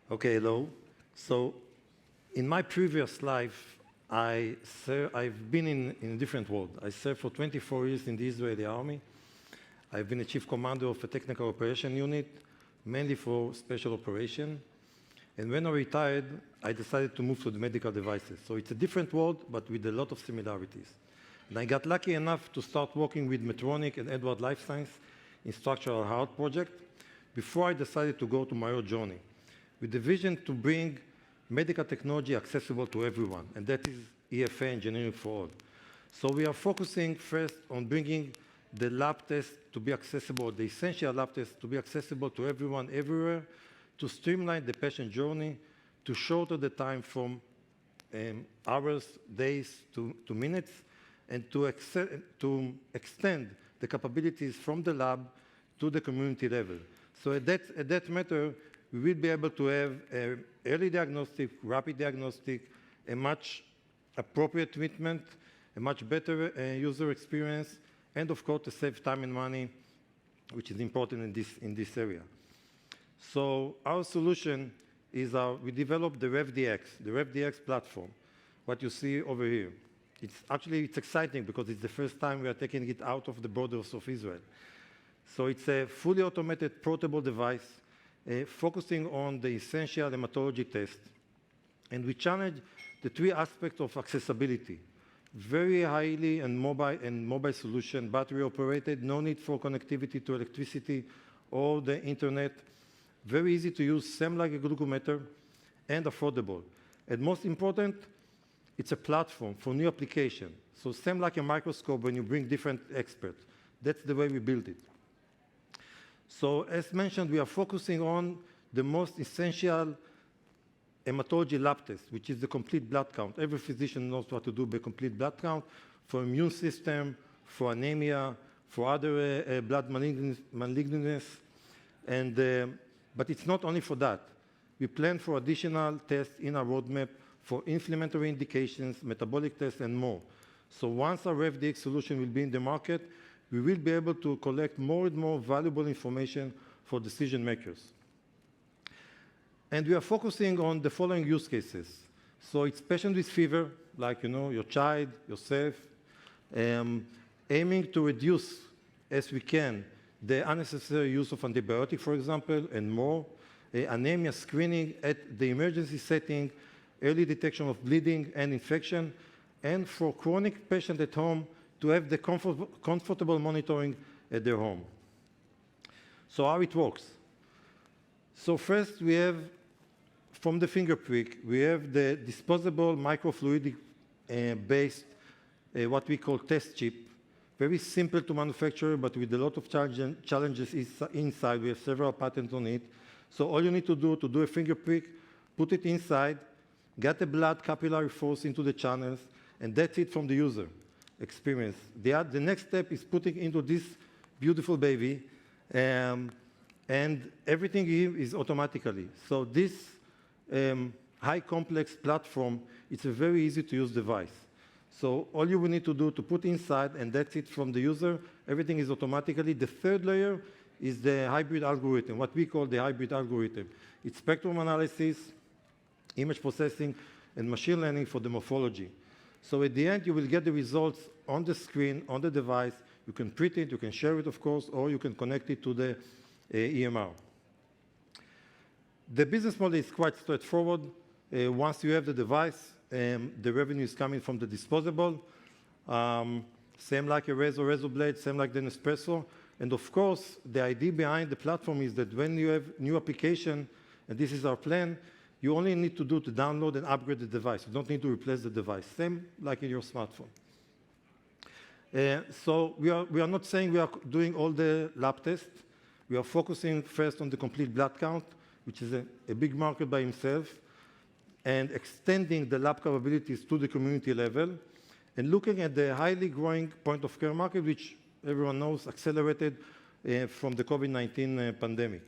Okay, hello. So, in my previous life, I've been in a different world. I served for 24 years in the Israeli army. I've been a chief commander of a technical operation unit, mainly for special operation. And when I retired, I decided to move to the medical devices. So it's a different world, but with a lot of similarities. And I got lucky enough to start working with Medtronic and Edward Life Science in structural heart project before I decided to go to my own journey, with the vision to bring medical technology accessible to everyone, and that is EFA Engineering for All. So we are focusing first on bringing the lab test to be accessible, the essential lab test to be accessible to everyone, everywhere, to streamline the patient journey, to shorten the time from hours, days to minutes, and to extend the capabilities from the lab to the community level. So at that matter, we will be able to have early diagnostic, rapid diagnostic, a much appropriate treatment, a much better user experience, and of course to save time and money, which is important in this area. So our solution is we developed the RevDX platform, what you see over here. It's exciting because it's the first time we are taking it out of the borders of Israel. So it's a fully automated portable device focusing on the essential hematology test. And we challenge the three aspects of accessibility. Very highly and mobile solution, battery operated, no need for connectivity to electricity or the internet. Very easy to use, same like a glucometer, and affordable. And most important, it's a platform for new application. So same like a microscope when you bring different experts. That's the way we build it. So as mentioned, we are focusing on the most essential hematology lab test, which is the complete blood count. Every physician knows what to do by complete blood count for immune system, for anemia, for other blood malignancies. But it's not only for that. We plan for additional tests in our roadmap for inflammatory indications, metabolic tests, and more. So once our RevDX solution will be in the market, we will be able to collect more and more valuable information for decision makers. And we are focusing on the following use cases. So it's patient with fever, like your child, yourself, aiming to reduce, as we can, the unnecessary use of antibiotic, for example, and more, anemia screening at the emergency setting, early detection of bleeding and infection, and for chronic patient at home to have the comfortable monitoring at their home. So how it works? So first we have, from the finger prick, we have the disposable microfluidic based, what we call test chip. Very simple to manufacture, but with a lot of challenges inside. We have several patents on it. So all you need to do a finger prick, put it inside, get the blood capillary force into the channels, and that's it from the user experience. The next step is putting into this beautiful baby, and everything here is automatically. So this high complex platform, it's a very easy to use device. So all you will need to do to put inside, and that's it from the user. Everything is automatically. The third layer is the hybrid algorithm, what we call the hybrid algorithm. It's spectrum analysis, image processing, and machine learning for the morphology. So at the end, you will get the results on the screen, on the device. You can print it, you can share it, of course, or you can connect it to the EMR. The business model is quite straightforward. Once you have the device, the revenue is coming from the disposable. Same like a razor blade, same like the Nespresso. And of course, the idea behind the platform is that when you have new application, and this is our plan, you only need to do to download and upgrade the device. You don't need to replace the device. Same like in your smartphone. So we are not saying we are doing all the lab tests. We are focusing first on the complete blood count, which is a big market by himself, and extending the lab capabilities to the community level, and looking at the highly growing point-of-care market, which everyone knows accelerated from the COVID-19 pandemic.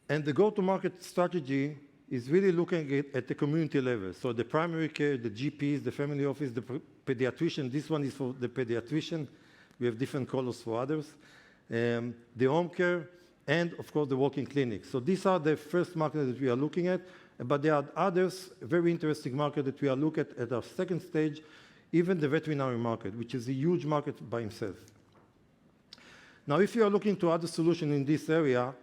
And the go-to-market strategy is really looking at the community level. So the primary care, the GPs, the family office, the pediatrician. This one is for the pediatrician. We have different colors for others. The home care, and of course the walk-in clinic. So these are the first markets that we are looking at, but there are others, very interesting market that we are looking at our second stage, even the veterinary market, which is a huge market by itself. Now, if you are looking to other solutions in this area,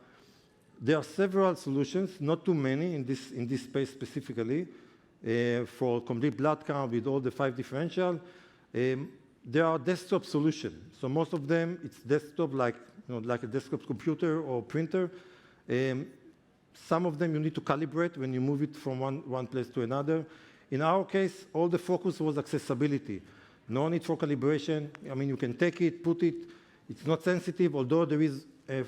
there are several solutions, not too many in this space specifically, for complete blood count with all the 5 differential. There are desktop solutions. So most of them, it's desktop like a desktop computer or printer. Some of them you need to calibrate when you move it from one place to another. In our case, all the focus was accessibility. No need for calibration. I mean, you can take it, put it. It's not sensitive, although there is a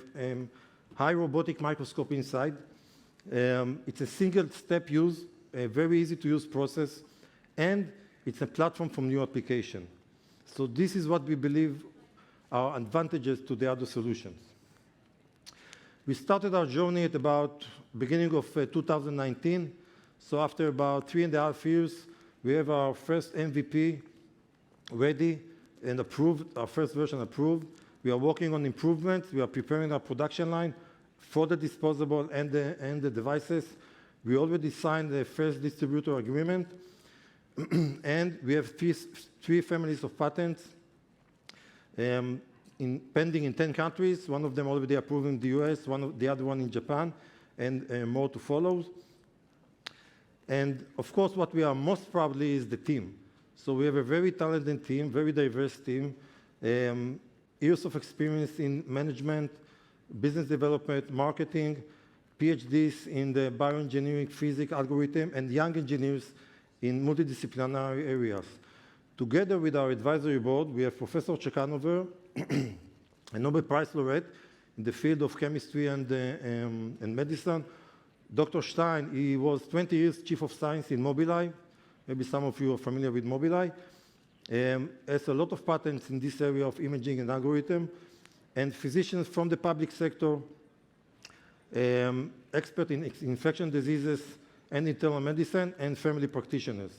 high robotic microscope inside. It's a single-step use, a very easy-to-use process, and it's a platform for new application. So this is what we believe are advantages to the other solutions. We started our journey at about beginning of 2019. So after about 3.5 years, we have our first MVP ready and approved, our first version approved. We are working on improvements. We are preparing our production line for the disposable and the devices. We already signed the first distributor agreement, and we have 3 families of patents pending in 10 countries. One of them already approved in the US, the other one in Japan, and more to follow. And of course, what we are most proudly is the team. So we have a very talented team, very diverse team, years of experience in management, business development, marketing, PhDs in the bioengineering, physics, algorithm, and young engineers in multidisciplinary areas. Together with our advisory board, we have Professor Chekanover, a Nobel Prize laureate in the field of chemistry and medicine. Dr. Stein, he was 20 years chief of science in Mobileye. Maybe some of you are familiar with Mobileye. Has a lot of patents in this area of imaging and algorithm, and physicians from the public sector, expert in infection diseases and internal medicine, and family practitioners.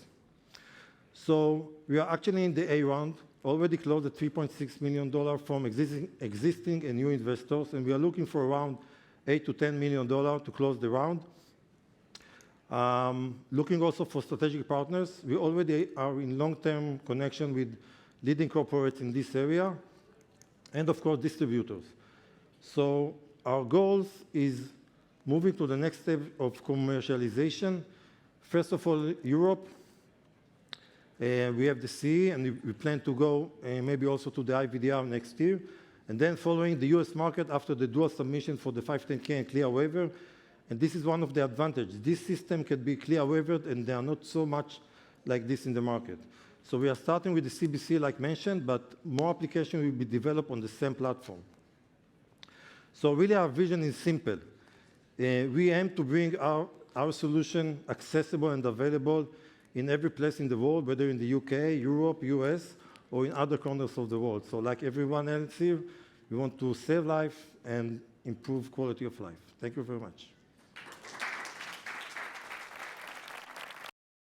So we are actually in the A round, already closed at $3.6 million from existing and new investors, and we are looking for around $8 to $10 million to close the round. Looking also for strategic partners. We already are in long-term connection with leading corporates in this area, and of course, distributors. So our goals is moving to the next step of commercialization. First of all, Europe. We have the CE, and we plan to go maybe also to the IVDR next year. And then following the US market after the dual submission for the 510K and CLIA waiver. And this is one of the advantages. This system can be CLIA waivered, and there are not so much like this in the market. So we are starting with the CBC, like mentioned, but more applications will be developed on the same platform. So really our vision is simple. We aim to bring our solution accessible and available in every place in the world, whether in the UK, Europe, US, or in other corners of the world. So like everyone else here, we want to save life and improve quality of life. Thank you very much.